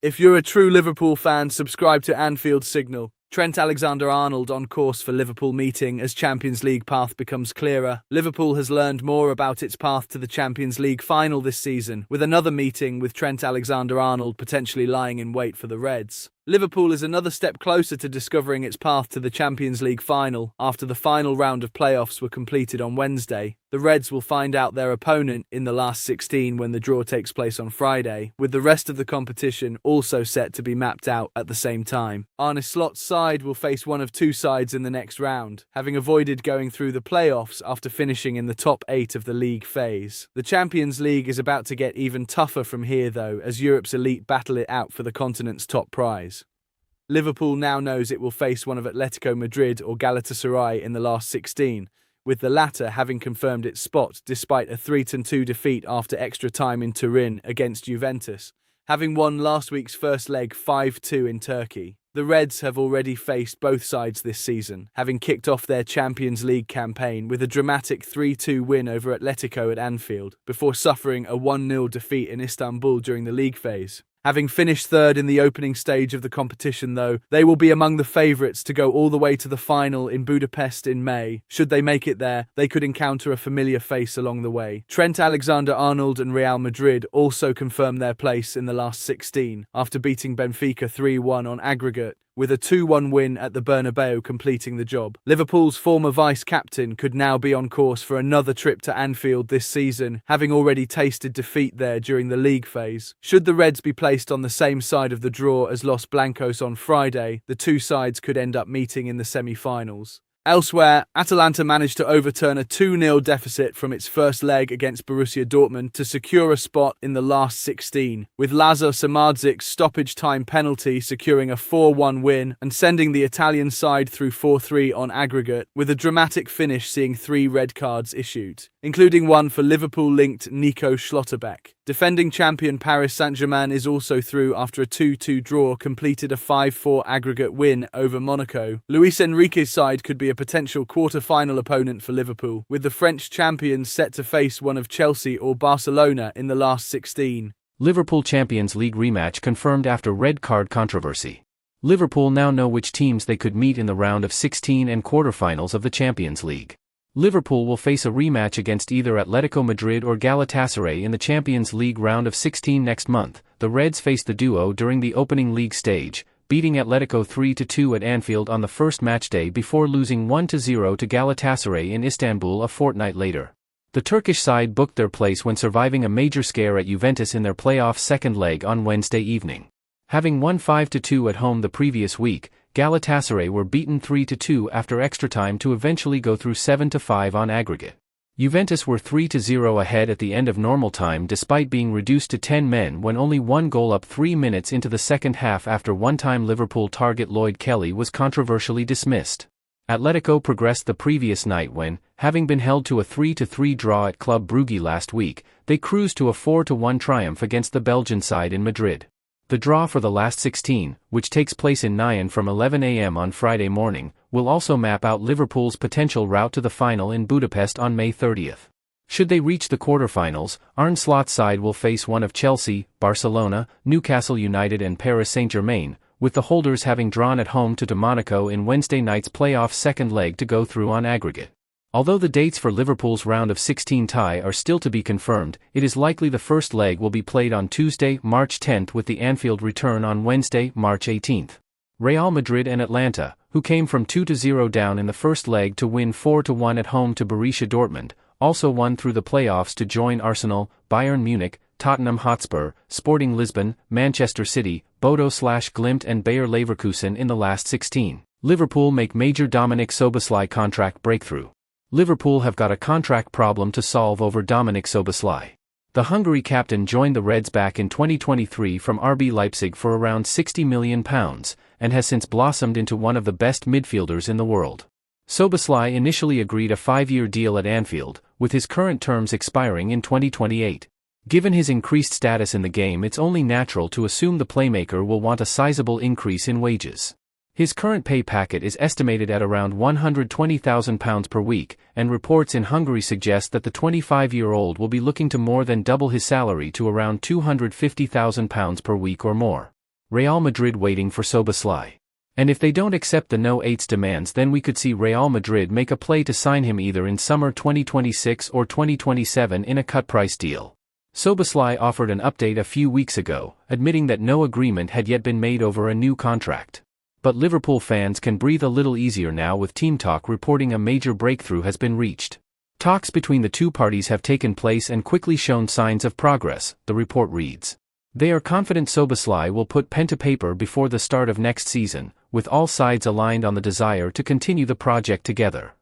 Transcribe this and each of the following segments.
If you're a true Liverpool fan, subscribe to Anfield Signal. Trent Alexander-Arnold on course for Liverpool meeting as Champions League path becomes clearer. Liverpool has learned more about its path to the Champions League final this season, with another meeting with Trent Alexander-Arnold potentially lying in wait for the Reds. Liverpool is another step closer to discovering its path to the Champions League final after the final round of playoffs were completed on Wednesday. The Reds will find out their opponent in the last 16 when the draw takes place on Friday, with the rest of the competition also set to be mapped out at the same time. Arne Slot's side will face one of two sides in the next round, having avoided going through the playoffs after finishing in the top 8 of the league phase. The Champions League is about to get even tougher from here though, as Europe's elite battle it out for the continent's top prize. Liverpool now knows it will face one of Atletico Madrid or Galatasaray in the last 16, with the latter having confirmed its spot despite a 3-2 defeat after extra time in Turin against Juventus, having won last week's first leg 5-2 in Turkey. The Reds have already faced both sides this season, having kicked off their Champions League campaign with a dramatic 3-2 win over Atletico at Anfield, before suffering a 1-0 defeat in Istanbul during the league phase. Having finished third in the opening stage of the competition though, they will be among the favourites to go all the way to the final in Budapest in May. Should they make it there, they could encounter a familiar face along the way. Trent Alexander-Arnold and Real Madrid also confirmed their place in the last 16, after beating Benfica 3-1 on aggregate, with a 2-1 win at the Bernabeu completing the job. Liverpool's former vice-captain could now be on course for another trip to Anfield this season, having already tasted defeat there during the league phase. Should the Reds be placed on the same side of the draw as Los Blancos on Friday, the two sides could end up meeting in the semi-finals. Elsewhere, Atalanta managed to overturn a 2-0 deficit from its first leg against Borussia Dortmund to secure a spot in the last 16, with Lazar Samardžic's stoppage time penalty securing a 4-1 win and sending the Italian side through 4-3 on aggregate, with a dramatic finish seeing 3 red cards issued, including one for Liverpool-linked Nico Schlotterbeck. Defending champion Paris Saint-Germain is also through after a 2-2 draw completed a 5-4 aggregate win over Monaco. Luis Enrique's side could be a potential quarter-final opponent for Liverpool, with the French champions set to face one of Chelsea or Barcelona in the last 16. Liverpool Champions League rematch confirmed after red card controversy. Liverpool now know which teams they could meet in the round of 16 and quarterfinals of the Champions League. Liverpool will face a rematch against either Atletico Madrid or Galatasaray in the Champions League round of 16 next month. The Reds faced the duo during the opening league stage, beating Atletico 3-2 at Anfield on the first matchday before losing 1-0 to Galatasaray in Istanbul a fortnight later. The Turkish side booked their place when surviving a major scare at Juventus in their playoff second leg on Wednesday evening. Having won 5-2 at home the previous week, Galatasaray were beaten 3-2 after extra time to eventually go through 7-5 on aggregate. Juventus were 3-0 ahead at the end of normal time despite being reduced to 10 men when only one goal up 3 minutes into the second half after one-time Liverpool target Lloyd Kelly was controversially dismissed. Atletico progressed the previous night when, having been held to a 3-3 draw at Club Brugge last week, they cruised to a 4-1 triumph against the Belgian side in Madrid. The draw for the last 16, which takes place in Nyon from 11 a.m. on Friday morning, will also map out Liverpool's potential route to the final in Budapest on May 30th. Should they reach the quarterfinals, Arne Slot's side will face one of Chelsea, Barcelona, Newcastle United and Paris Saint-Germain, with the holders having drawn at home to Monaco in Wednesday night's playoff second leg to go through on aggregate. Although the dates for Liverpool's round of 16 tie are still to be confirmed, it is likely the first leg will be played on Tuesday, March 10th with the Anfield return on Wednesday, March 18th. Real Madrid and Atlanta, who came from 2-0 down in the first leg to win 4-1 at home to Borussia Dortmund, also won through the playoffs to join Arsenal, Bayern Munich, Tottenham Hotspur, Sporting Lisbon, Manchester City, Bodo/Glimt and Bayer Leverkusen in the last 16. Liverpool make major Dominik Szoboszlai contract breakthrough. Liverpool have got a contract problem to solve over Dominik Szoboszlai. The Hungary captain joined the Reds back in 2023 from RB Leipzig for around £60 million, and has since blossomed into one of the best midfielders in the world. Szoboszlai initially agreed a 5-year deal at Anfield, with his current terms expiring in 2028. Given his increased status in the game, it's only natural to assume the playmaker will want a sizable increase in wages. His current pay packet is estimated at around £120,000 per week, and reports in Hungary suggest that the 25-year-old will be looking to more than double his salary to around £250,000 per week or more. Real Madrid waiting for Szoboszlai. And if they don't accept the no-8's demands, then we could see Real Madrid make a play to sign him either in summer 2026 or 2027 in a cut-price deal. Szoboszlai offered an update a few weeks ago, admitting that no agreement had yet been made over a new contract. But Liverpool fans can breathe a little easier now, with Team Talk reporting a major breakthrough has been reached. Talks between the two parties have taken place and quickly shown signs of progress, the report reads. They are confident Szoboszlai will put pen to paper before the start of next season, with all sides aligned on the desire to continue the project together.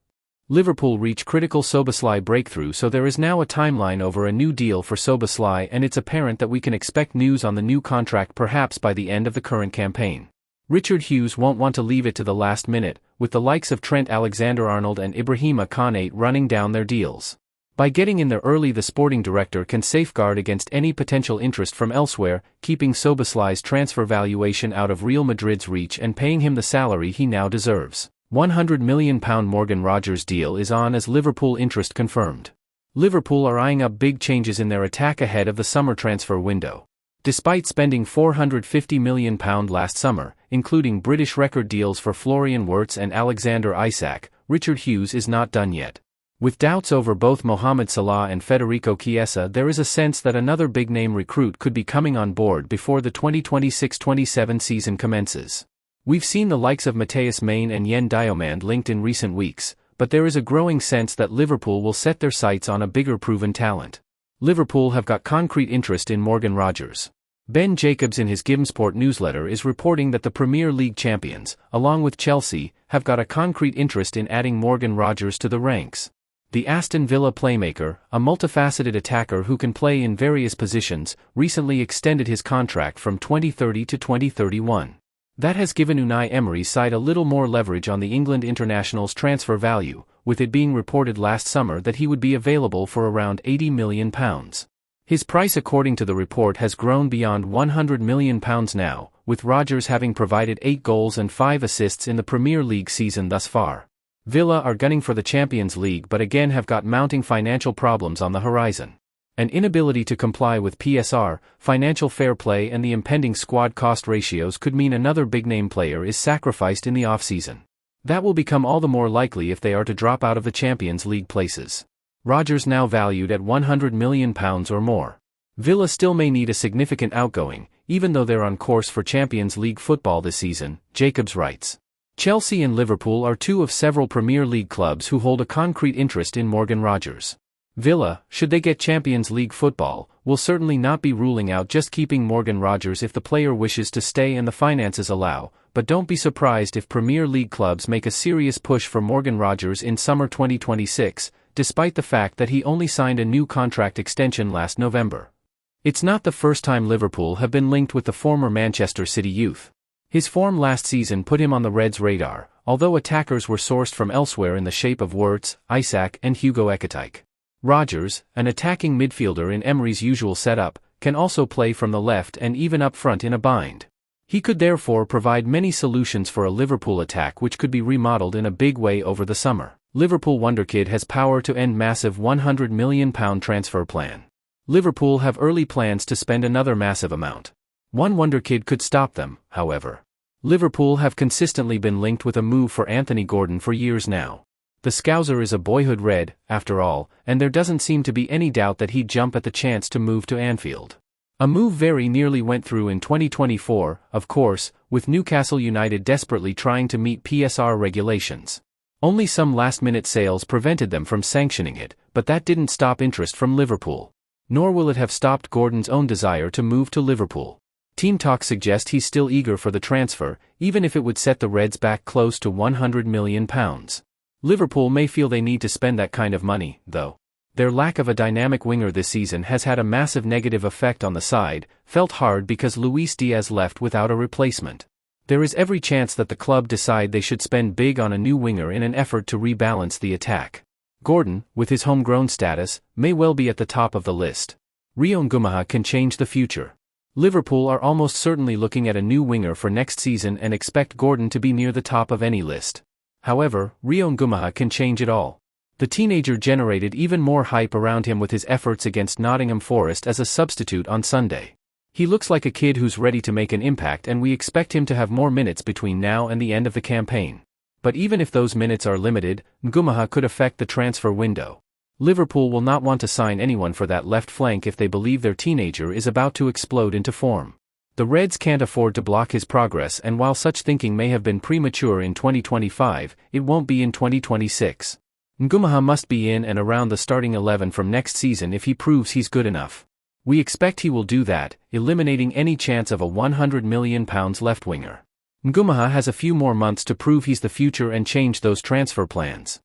Liverpool reach critical Szoboszlai breakthrough, so there is now a timeline over a new deal for Szoboszlai, and it's apparent that we can expect news on the new contract perhaps by the end of the current campaign. Richard Hughes won't want to leave it to the last minute, with the likes of Trent Alexander-Arnold and Ibrahima Konate running down their deals. By getting in there early, the sporting director can safeguard against any potential interest from elsewhere, keeping Szoboszlai's transfer valuation out of Real Madrid's reach and paying him the salary he now deserves. £100 million Morgan Rogers deal is on as Liverpool interest confirmed. Liverpool are eyeing up big changes in their attack ahead of the summer transfer window. Despite spending £450 million last summer, including British record deals for Florian Wirtz and Alexander Isak, Richard Hughes is not done yet. With doubts over both Mohamed Salah and Federico Chiesa, there is a sense that another big-name recruit could be coming on board before the 2026-27 season commences. We've seen the likes of Matthias Mayne and Yen Diomande linked in recent weeks, but there is a growing sense that Liverpool will set their sights on a bigger proven talent. Liverpool have got concrete interest in Morgan Rogers. Ben Jacobs in his GiveSport newsletter is reporting that the Premier League champions, along with Chelsea, have got a concrete interest in adding Morgan Rogers to the ranks. The Aston Villa playmaker, a multifaceted attacker who can play in various positions, recently extended his contract from 2030 to 2031. That has given Unai Emery's side a little more leverage on the England international's transfer value, with it being reported last summer that he would be available for around £80 million. His price, according to the report, has grown beyond £100 million now, with Rogers having provided 8 goals and 5 assists in the Premier League season thus far. Villa are gunning for the Champions League but again have got mounting financial problems on the horizon. An inability to comply with PSR, financial fair play and the impending squad cost ratios could mean another big-name player is sacrificed in the off-season. That will become all the more likely if they are to drop out of the Champions League places. Rogers now valued at £100 million or more. Villa still may need a significant outgoing, even though they're on course for Champions League football this season, Jacobs writes. Chelsea and Liverpool are two of several Premier League clubs who hold a concrete interest in Morgan Rogers. Villa, should they get Champions League football, will certainly not be ruling out just keeping Morgan Rogers if the player wishes to stay and the finances allow, but don't be surprised if Premier League clubs make a serious push for Morgan Rogers in summer 2026, despite the fact that he only signed a new contract extension last November. It's not the first time Liverpool have been linked with the former Manchester City youth. His form last season put him on the Reds' radar, although attackers were sourced from elsewhere in the shape of Wirtz, Isak and Hugo Ekitike. Rogers, an attacking midfielder in Emery's usual setup, can also play from the left and even up front in a bind. He could therefore provide many solutions for a Liverpool attack which could be remodeled in a big way over the summer. Liverpool Wonderkid has power to end massive £100 million transfer plan. Liverpool have early plans to spend another massive amount. One Wonderkid could stop them, however. Liverpool have consistently been linked with a move for Anthony Gordon for years now. The Scouser is a boyhood Red, after all, and there doesn't seem to be any doubt that he'd jump at the chance to move to Anfield. A move very nearly went through in 2024, of course, with Newcastle United desperately trying to meet PSR regulations. Only some last-minute sales prevented them from sanctioning it, but that didn't stop interest from Liverpool. Nor will it have stopped Gordon's own desire to move to Liverpool. Team Talk suggests he's still eager for the transfer, even if it would set the Reds back close to £100 million. Liverpool may feel they need to spend that kind of money, though. Their lack of a dynamic winger this season has had a massive negative effect on the side, felt hard because Luis Diaz left without a replacement. There is every chance that the club decide they should spend big on a new winger in an effort to rebalance the attack. Gordon, with his homegrown status, may well be at the top of the list. Rio Ngumaha can change the future. Liverpool are almost certainly looking at a new winger for next season and expect Gordon to be near the top of any list. However, Rio Ngumaha can change it all. The teenager generated even more hype around him with his efforts against Nottingham Forest as a substitute on Sunday. He looks like a kid who's ready to make an impact, and we expect him to have more minutes between now and the end of the campaign. But even if those minutes are limited, Ngumaha could affect the transfer window. Liverpool will not want to sign anyone for that left flank if they believe their teenager is about to explode into form. The Reds can't afford to block his progress, and while such thinking may have been premature in 2025, it won't be in 2026. Ngumaha must be in and around the starting 11 from next season if he proves he's good enough. We expect he will do that, eliminating any chance of a £100 million left winger. Ngumaha has a few more months to prove he's the future and change those transfer plans.